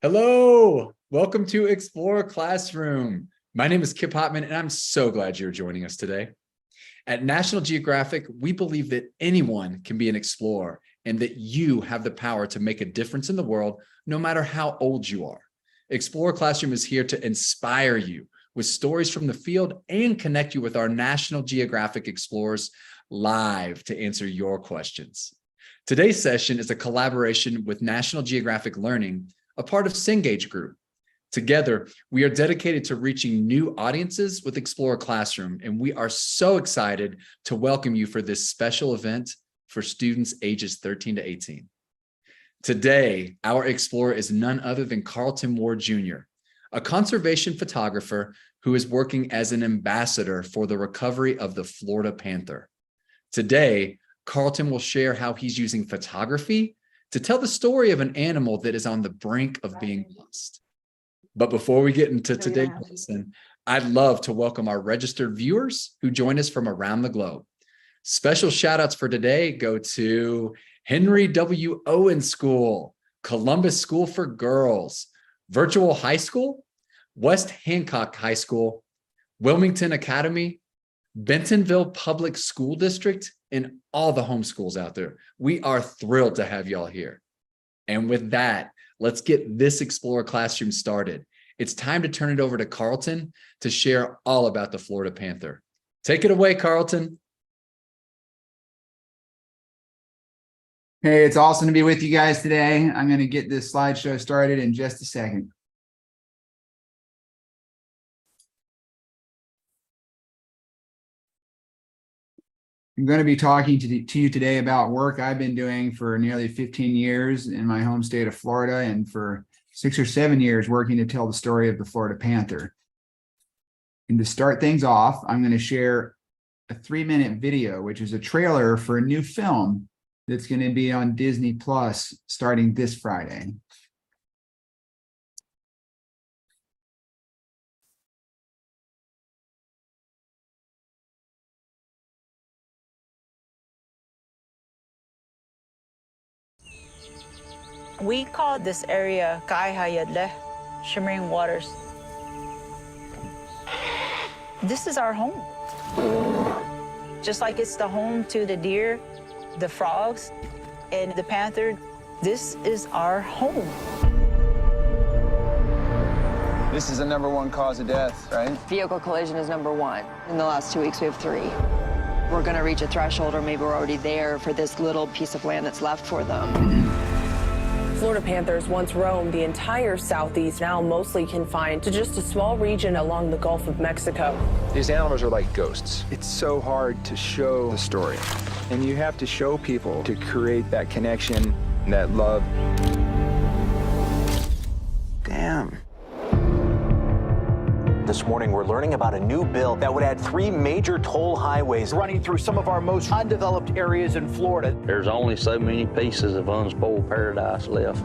Hello, welcome to Explorer Classroom. My name is Kip Hotman, and I'm so glad you're joining us today. At National Geographic, we believe that anyone can be an explorer and that you have the power to make a difference in the world, no matter how old you are. Explorer Classroom is here to inspire you with stories from the field and connect you with our National Geographic Explorers live to answer your questions. Today's session is a collaboration with National Geographic Learning, a part of Cengage Group. Together, we are dedicated to reaching new audiences with Explorer Classroom, and we are so excited to welcome you for this special event for students ages 13 to 18. Today, our explorer is none other than Carlton Ward Jr., a conservation photographer who is working as an ambassador for the recovery of the Florida panther. Today, Carlton will share how he's using photography to tell the story of an animal that is on the brink of being lost. But before we get into today's lesson, I'd love to welcome our registered viewers who join us from around the globe. Special shout outs for today go to Henry W. Owen School, Columbus School for Girls, Virtual High School, West Hancock High School, Wilmington Academy, Bentonville Public School District, and all the homeschools out there. We are thrilled to have y'all here. And with that, let's get this Explorer Classroom started. It's time to turn it over to Carlton to share all about the Florida panther. Take it away, Carlton. Hey, it's awesome to be with you guys today. I'm going to get this slideshow started in just a second. I'm going to be talking to you today about work I've been doing for nearly 15 years in my home state of Florida, and for 6 or 7 years working to tell the story of the Florida panther. And to start things off, I'm going to share a 3-minute video, which is a trailer for a new film that's going to be on Disney Plus starting this Friday. We call this area Kaihayadle, Shimmering Waters. This is our home. Just like it's the home to the deer, the frogs, and the panther, this is our home. This is the #1 cause of death, right? Vehicle collision is #1. In the last 2 weeks, we have 3. We're going to reach a threshold, or maybe we're already there, for this little piece of land that's left for them. Florida panthers once roamed the entire southeast, now mostly confined to just a small region along the Gulf of Mexico. These animals are like ghosts. It's so hard to show the story. And you have to show people to create that connection, that love. Damn. This morning, we're learning about a new bill that would add 3 major toll highways running through some of our most undeveloped areas in Florida. There's only so many pieces of unspoiled paradise left.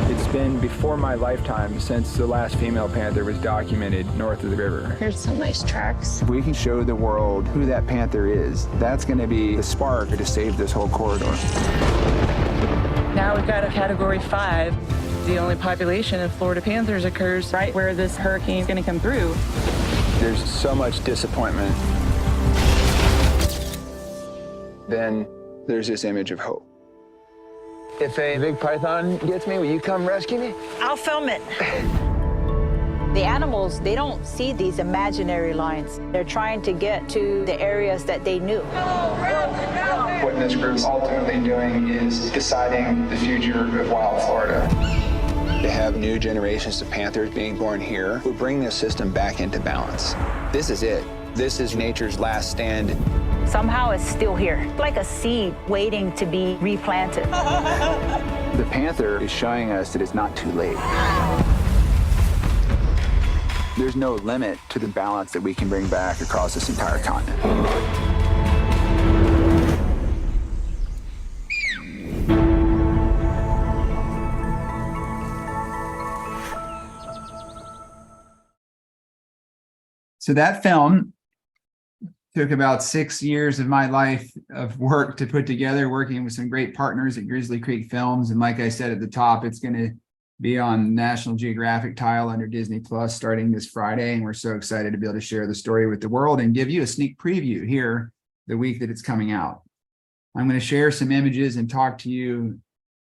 It's been before my lifetime since the last female panther was documented north of the river. Here's some nice tracks. If we can show the world who that panther is, that's going to be the spark to save this whole corridor. Now we've got a Category 5. The only population of Florida panthers occurs right where this hurricane is going to come through. There's so much disappointment. Then there's this image of hope. If a big python gets me, will you come rescue me? I'll film it. The animals, they don't see these imaginary lines. They're trying to get to the areas that they knew. What this group's ultimately doing is deciding the future of wild Florida. To have new generations of panthers being born here would bring this system back into balance. This is it. This is nature's last stand. Somehow it's still here, like a seed waiting to be replanted. The panther is showing us that it's not too late. There's no limit to the balance that we can bring back across this entire continent. So that film took about 6 years of my life of work to put together, working with some great partners at Grizzly Creek Films. And like I said at the top, it's going to be on National Geographic tile under Disney Plus starting this Friday. And we're so excited to be able to share the story with the world and give you a sneak preview here the week that it's coming out. I'm going to share some images and talk to you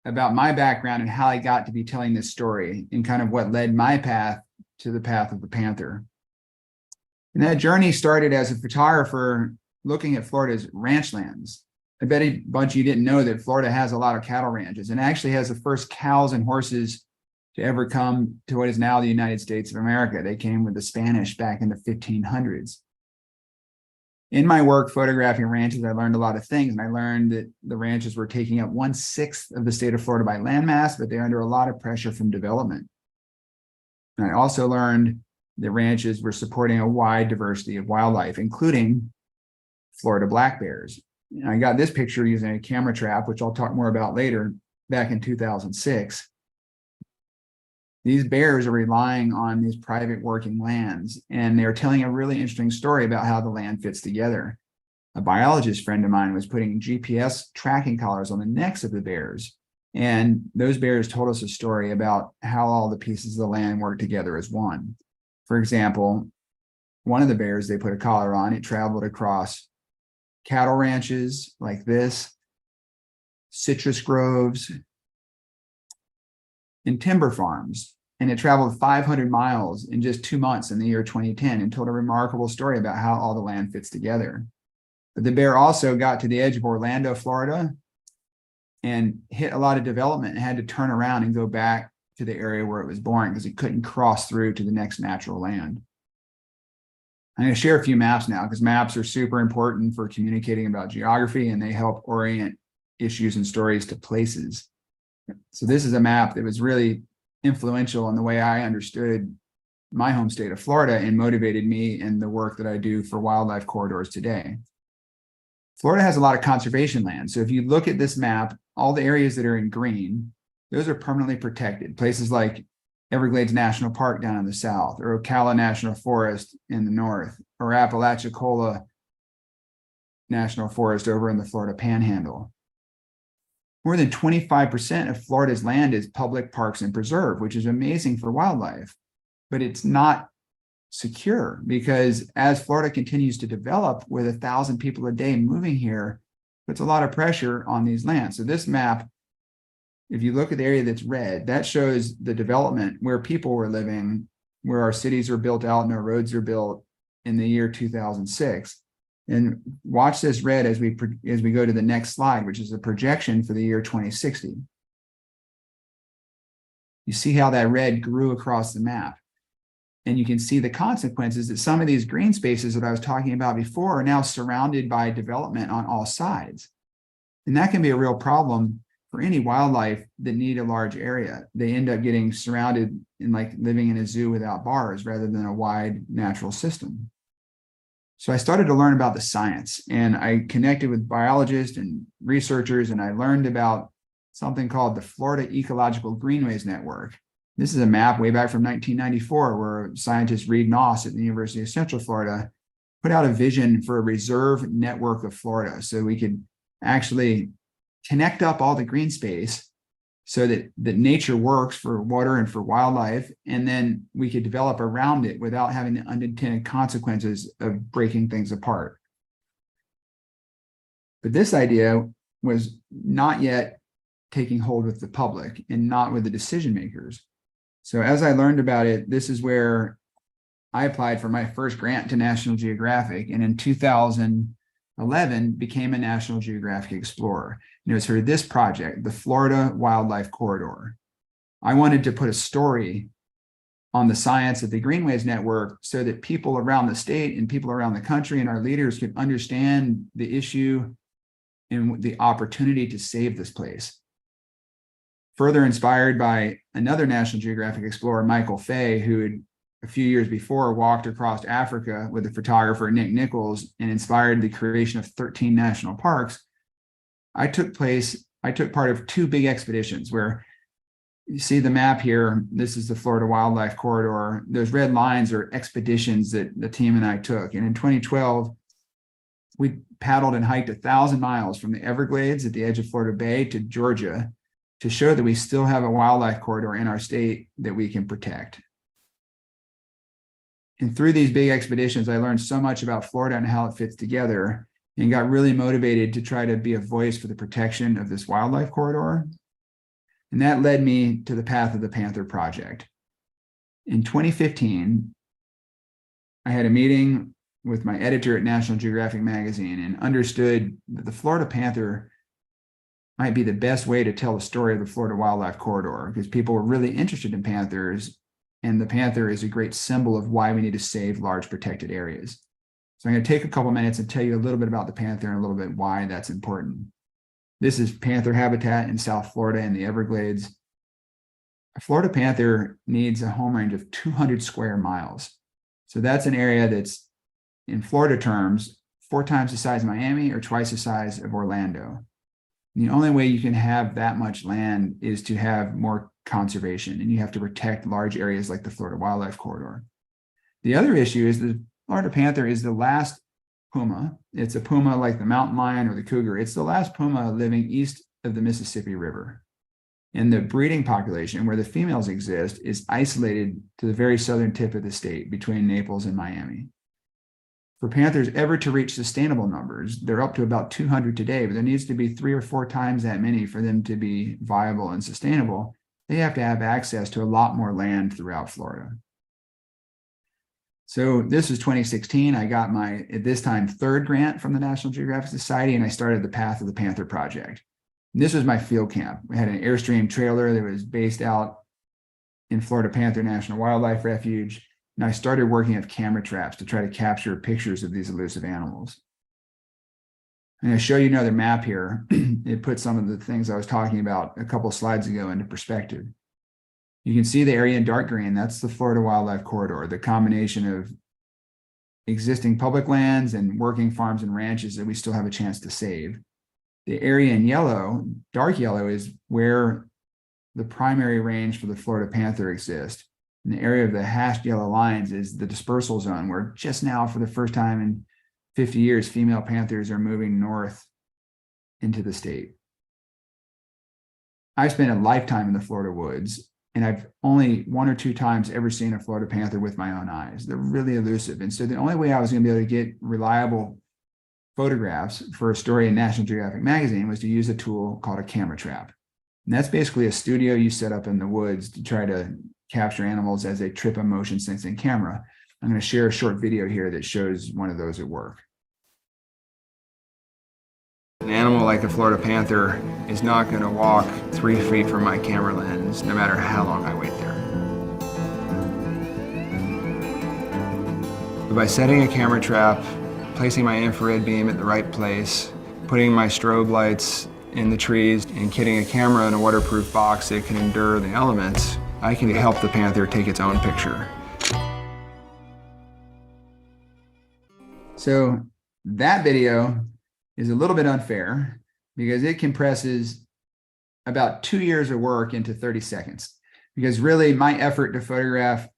about my background and how I got to be telling this story and kind of what led my path to the path of the Panther. And that journey started as a photographer looking at Florida's ranchlands. I bet a bunch of you didn't know that Florida has a lot of cattle ranches and actually has the first cows and horses to ever come to what is now the United States of America. They came with the Spanish back in the 1500s. In my work photographing ranches, I learned a lot of things, and I learned that the ranches were taking up 1/6 of the state of Florida by landmass, but they're under a lot of pressure from development. And I also learned that ranches were supporting a wide diversity of wildlife, including Florida black bears. And I got this picture using a camera trap, which I'll talk more about later, back in 2006. These bears are relying on these private working lands, and they're telling a really interesting story about how the land fits together. A biologist friend of mine was putting GPS tracking collars on the necks of the bears, and those bears told us a story about how all the pieces of the land work together as one. For example, one of the bears they put a collar on, it traveled across cattle ranches like this, citrus groves, and timber farms. And it traveled 500 miles in just 2 months in the year 2010 and told a remarkable story about how all the land fits together. But the bear also got to the edge of Orlando, Florida, and hit a lot of development and had to turn around and go back to the area where it was born because it couldn't cross through to the next natural land. I'm going to share a few maps now because maps are super important for communicating about geography, and they help orient issues and stories to places. So this is a map that was really influential in the way I understood my home state of Florida and motivated me in the work that I do for wildlife corridors today. Florida has a lot of conservation land. So if you look at this map, all the areas that are in green, those are permanently protected. Places like Everglades National Park down in the south, or Ocala National Forest in the north, or Apalachicola National Forest over in the Florida Panhandle. More than 25% of Florida's land is public parks and preserve, which is amazing for wildlife, but it's not secure because as Florida continues to develop with 1,000 people a day moving here, puts a lot of pressure on these lands. So this map, if you look at the area that's red, that shows the development where people were living, where our cities are built out and our roads are built in the year 2006. And watch this red as we go to the next slide, which is a projection for the year 2060. You see how that red grew across the map. And you can see the consequences that some of these green spaces that I was talking about before are now surrounded by development on all sides. And that can be a real problem for any wildlife that need a large area. They end up getting surrounded in like living in a zoo without bars rather than a wide natural system. So I started to learn about the science, and I connected with biologists and researchers, and I learned about something called the Florida Ecological Greenways Network. This is a map way back from 1994 where scientist Reed Noss at the University of Central Florida put out a vision for a reserve network of Florida so we could actually connect up all the green space so that nature works for water and for wildlife, and then we could develop around it without having the unintended consequences of breaking things apart. But this idea was not yet taking hold with the public and not with the decision makers. So as I learned about it, this is where I applied for my first grant to National Geographic, and in 2011 became a National Geographic Explorer. And it was for this project, the Florida Wildlife Corridor. I wanted to put a story on the science of the Greenways Network so that people around the state and people around the country and our leaders could understand the issue and the opportunity to save this place. Further inspired by another National Geographic explorer, Michael Fay, who had a few years before walked across Africa with the photographer Nick Nichols and inspired the creation of 13 national parks, I took part of 2 big expeditions where you see the map here. This is the Florida Wildlife Corridor. Those red lines are expeditions that the team and I took. And in 2012, we paddled and hiked 1,000 miles from the Everglades at the edge of Florida Bay to Georgia to show that we still have a wildlife corridor in our state that we can protect. And through these big expeditions, I learned so much about Florida and how it fits together, and got really motivated to try to be a voice for the protection of this wildlife corridor. And that led me to the path of the Panther project. In 2015, I had a meeting with my editor at National Geographic magazine and understood that the Florida panther might be the best way to tell the story of the Florida wildlife corridor, because people were really interested in panthers, and the panther is a great symbol of why we need to save large protected areas. So I'm going to take a couple minutes and tell you a little bit about the panther and a little bit why that's important. This is panther habitat in South Florida in the Everglades. A Florida panther needs a home range of 200 square miles. So that's an area that's, in Florida terms, 4 times the size of Miami or twice the size of Orlando. And the only way you can have that much land is to have more conservation, and you have to protect large areas like the Florida Wildlife Corridor. The other issue is the Florida panther is the last puma. It's a puma like the mountain lion or the cougar. It's the last puma living east of the Mississippi River. And the breeding population, where the females exist, is isolated to the very southern tip of the state between Naples and Miami. For panthers ever to reach sustainable numbers, they're up to about 200 today, but there needs to be 3 or 4 times that many for them to be viable and sustainable. They have to have access to a lot more land throughout Florida. So this is 2016. I got my, at this time, 3rd grant from the National Geographic Society, and I started the Path of the Panther project. And this was my field camp. We had an Airstream trailer that was based out in Florida Panther National Wildlife Refuge. And I started working with camera traps to try to capture pictures of these elusive animals. I'm going to show you another map here. It puts some of the things I was talking about a couple of slides ago into perspective. You can see the area in dark green. That's the Florida Wildlife Corridor, the combination of existing public lands and working farms and ranches that we still have a chance to save. The area in yellow, dark yellow, is where the primary range for the Florida panther exists. And the area of the hashed yellow lines is the dispersal zone, where just now, for the first time in 50 years, female panthers are moving north into the state. I've spent a lifetime in the Florida woods, and I've only 1 or 2 times ever seen a Florida panther with my own eyes. They're really elusive. And so the only way I was going to be able to get reliable photographs for a story in National Geographic magazine was to use a tool called a camera trap. And that's basically a studio you set up in the woods to try to capture animals as they trip a motion sensing camera. I'm going to share a short video here that shows one of those at work. An animal like a Florida panther is not going to walk 3 feet from my camera lens, no matter how long I wait there. But by setting a camera trap, placing my infrared beam at the right place, putting my strobe lights in the trees, and kitting a camera in a waterproof box that can endure the elements, I can help the panther take its own picture. So that video is a little bit unfair because it compresses about 2 years of work into 30 seconds. Because really, my effort to photograph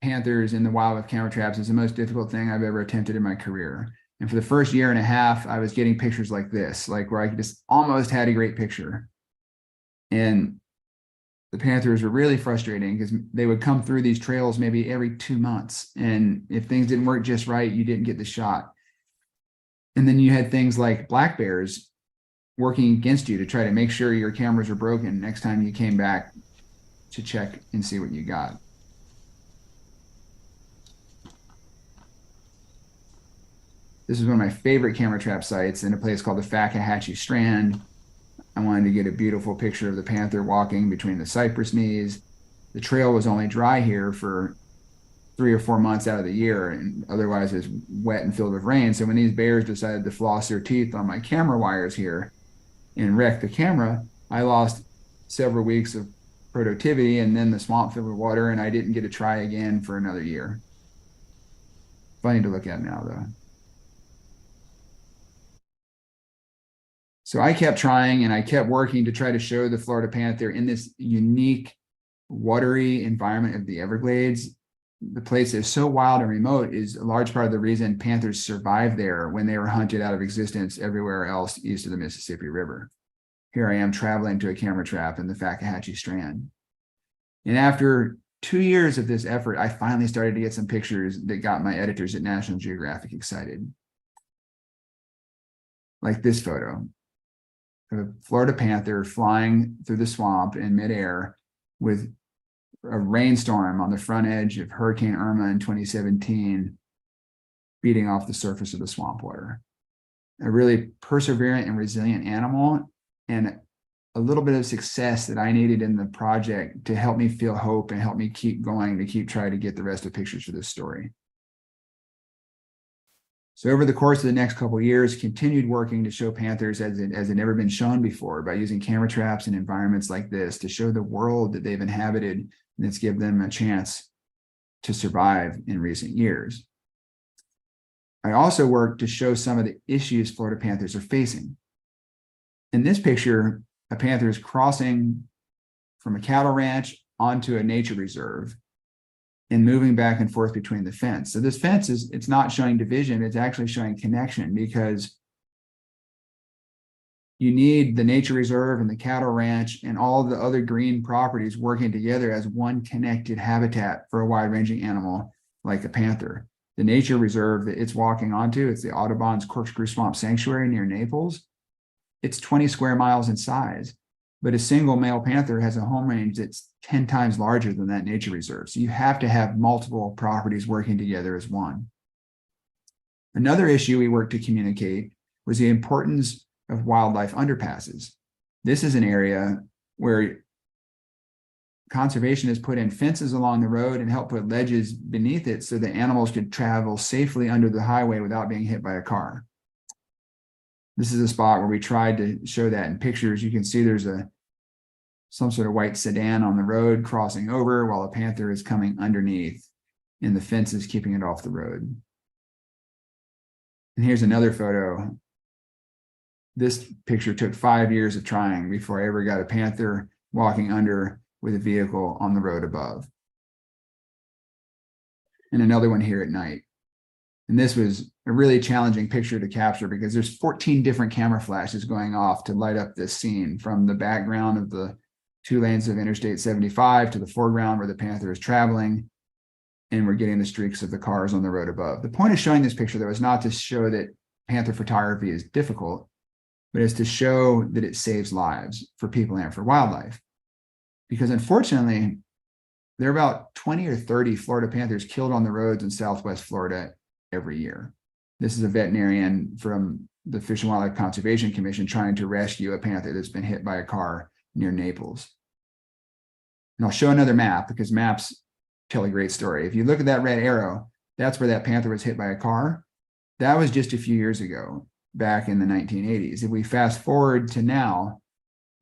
panthers in the wild with camera traps is the most difficult thing I've ever attempted in my career. And for the first 1.5 years, I was getting pictures like this, like where I just almost had a great picture. And the panthers were really frustrating because they would come through these trails maybe every 2 months. And if things didn't work just right, you didn't get the shot. And then you had things like black bears working against you to try to make sure your cameras were broken next time you came back to check and see what you got. This is one of my favorite camera trap sites in a place called the Fakahatchee Strand. I wanted to get a beautiful picture of the panther walking between the cypress knees. The trail was only dry here for 3 or 4 months out of the year, and otherwise it's wet and filled with rain. So when these bears decided to floss their teeth on my camera wires here and wreck the camera, I lost several weeks of productivity, and then the swamp filled with water, and I didn't get to try again for another year. Funny to look at now, though. So I kept trying, and I kept working to try to show the Florida panther in this unique watery environment of the Everglades. The place is so wild and remote is a large part of the reason panthers survived there when they were hunted out of existence everywhere else east of the Mississippi River. here I am traveling to a camera trap in the Fakahatchee Strand. And after 2 years of this effort, I finally started to get some pictures that got my editors at National Geographic excited. Like this photo of a Florida panther flying through the swamp in midair with a rainstorm on the front edge of Hurricane Irma in 2017 beating off the surface of the swamp water. A really perseverant and resilient animal, and a little bit of success that I needed in the project to help me feel hope and help me keep going, to keep trying to get the rest of the pictures for this story. So over the course of the next couple of years, continued working to show panthers as it never been shown before by using camera traps and environments like this to show the world that they've inhabited, and that's given them a chance to survive in recent years. I also worked to show some of the issues Florida panthers are facing. In this picture, a panther is crossing from a cattle ranch onto a nature reserve and moving back and forth between the fence. So this fence it's not showing division, it's actually showing connection, because you need the nature reserve and the cattle ranch and all the other green properties working together as one connected habitat for a wide-ranging animal like a panther. The nature reserve that it's walking onto, it's the Audubon's Corkscrew Swamp Sanctuary near Naples. It's 20 square miles in size, but a single male panther has a home range that's 10 times larger than that nature reserve. So you have to have multiple properties working together as one. Another issue we worked to communicate was the importance of wildlife underpasses. This is an area where conservation has put in fences along the road and helped put ledges beneath it so that animals could travel safely under the highway without being hit by a car. This is a spot where we tried to show that in pictures. You can see there's some sort of white sedan on the road crossing over while a panther is coming underneath, and the fence is keeping it off the road. And here's another photo. This picture took 5 years of trying before I ever got a panther walking under with a vehicle on the road above. And another one here at night. And this was a really challenging picture to capture because there's 14 different camera flashes going off to light up this scene, from the background of the 2 lanes of Interstate 75 to the foreground where the panther is traveling, and we're getting the streaks of the cars on the road above. The point of showing this picture, though, is not to show that panther photography is difficult, but is to show that it saves lives for people and for wildlife. Because unfortunately, there are about 20 or 30 Florida panthers killed on the roads in Southwest Florida every year. This is a veterinarian from the Fish and Wildlife Conservation Commission trying to rescue a panther that's been hit by a car near Naples. And I'll show another map because maps tell a great story. If you look at that red arrow, that's where that panther was hit by a car. That was just a few years ago, back in the 1980s. If we fast forward to now,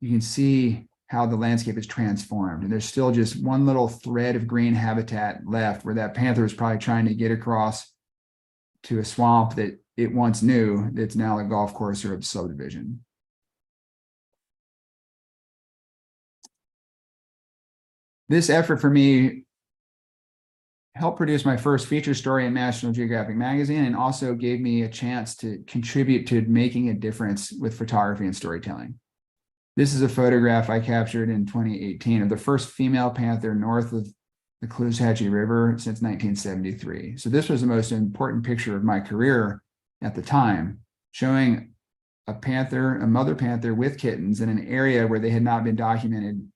you can see how the landscape is transformed. And there's still just one little thread of green habitat left where that panther was probably trying to get across to a swamp that it once knew that's now a golf course or a subdivision. This effort for me helped produce my first feature story in National Geographic magazine, and also gave me a chance to contribute to making a difference with photography and storytelling. This is a photograph I captured in 2018 of the first female panther north of the Caloosahatchee River since 1973. So this was the most important picture of my career at the time, showing a panther, a mother panther with kittens in an area where they had not been documented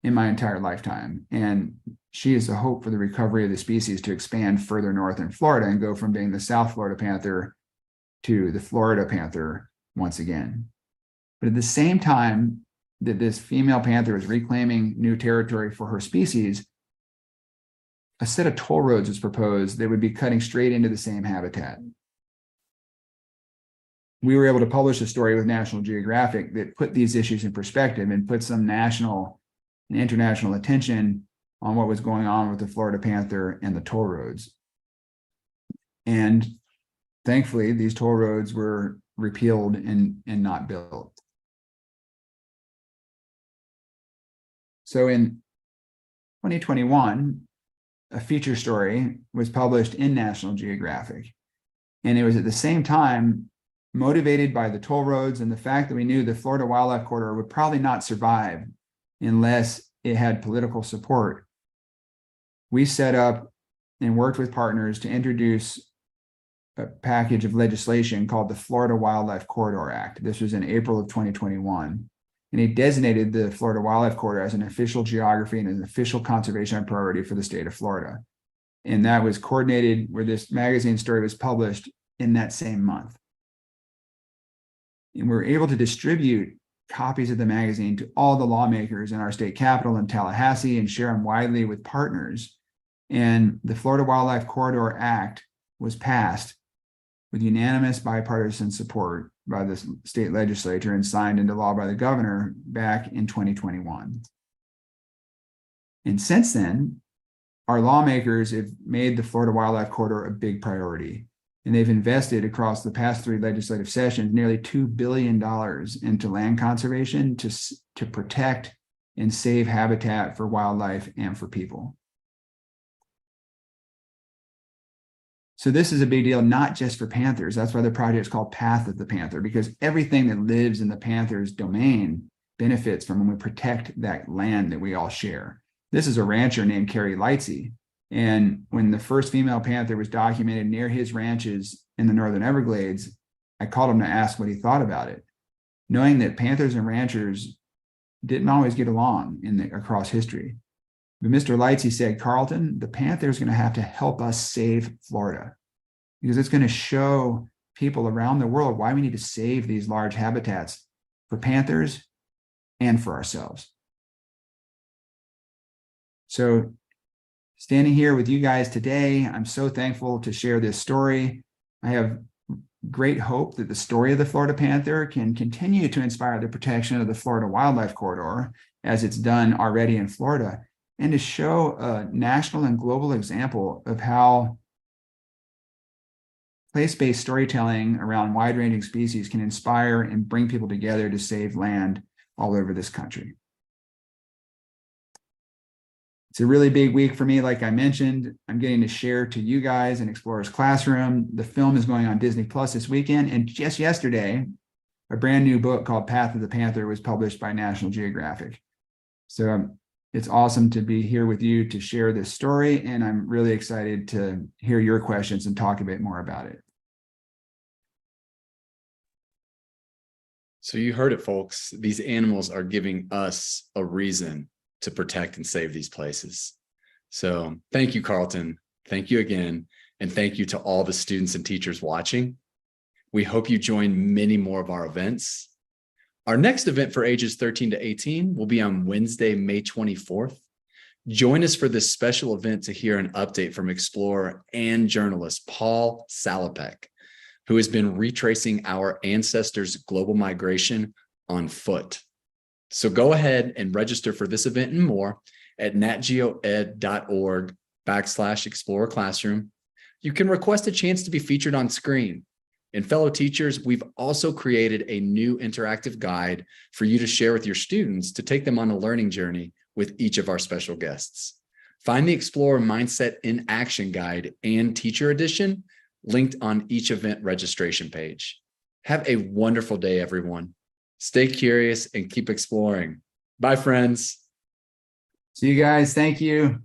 in my entire lifetime. And she is the hope for the recovery of the species to expand further north in Florida and go from being the South Florida panther to the Florida panther once again. But at the same time that this female panther is reclaiming new territory for her species, a set of toll roads was proposed that would be cutting straight into the same habitat. We were able to publish a story with National Geographic that put these issues in perspective and put some national and international attention on what was going on with the Florida panther and the toll roads. And thankfully, these toll roads were repealed and not built. So in 2021, a feature story was published in National Geographic. And it was at the same time motivated by the toll roads and the fact that we knew the Florida Wildlife Corridor would probably not survive unless it had political support, we set up and worked with partners to introduce a package of legislation called the Florida Wildlife Corridor Act. This was in April of 2021. And it designated the Florida Wildlife Corridor as an official geography and an official conservation priority for the state of Florida. And that was coordinated where this magazine story was published in that same month. And we were able to distribute copies of the magazine to all the lawmakers in our state capital in Tallahassee and share them widely with partners. And the Florida Wildlife Corridor Act was passed with unanimous bipartisan support by the state legislature and signed into law by the governor back in 2021. And since then, our lawmakers have made the Florida Wildlife Corridor a big priority. And they've invested across the past 3 legislative sessions nearly $2 billion into land conservation to protect and save habitat for wildlife and for people. So this is a big deal, not just for panthers. That's why the project is called Path of the Panther, because everything that lives in the panther's domain benefits from when we protect that land that we all share. This is a rancher named Carrie Lightsey. And when the first female panther was documented near his ranches in the Northern Everglades, I called him to ask what he thought about it, knowing that panthers and ranchers didn't always get along across history. But Mr. Lightsey said, Carlton, the panther is going to have to help us save Florida because it's going to show people around the world why we need to save these large habitats for panthers and for ourselves. So standing here with you guys today, I'm so thankful to share this story. I have great hope that the story of the Florida panther can continue to inspire the protection of the Florida Wildlife Corridor as it's done already in Florida, and to show a national and global example of how place-based storytelling around wide-ranging species can inspire and bring people together to save land all over this country. It's a really big week for me. Like I mentioned, I'm getting to share to you guys in Explorer's Classroom. The film is going on Disney Plus this weekend. And just yesterday, a brand new book called Path of the Panther was published by National Geographic. So it's awesome to be here with you to share this story. And I'm really excited to hear your questions and talk a bit more about it. So you heard it, folks. These animals are giving us a reason to protect and save these places. So thank you, Carlton. Thank you again. And thank you to all the students and teachers watching. We hope you join many more of our events. Our next event for ages 13 to 18 will be on Wednesday, May 24th. Join us for this special event to hear an update from explorer and journalist Paul Salopek, who has been retracing our ancestors' global migration on foot. So go ahead and register for this event and more at natgeoed.org/Explorer Classroom. You can request a chance to be featured on screen. And fellow teachers, we've also created a new interactive guide for you to share with your students to take them on a learning journey with each of our special guests. Find the Explorer Mindset in Action Guide and Teacher Edition linked on each event registration page. Have a wonderful day, everyone. Stay curious and keep exploring. Bye, friends. See you guys. Thank you.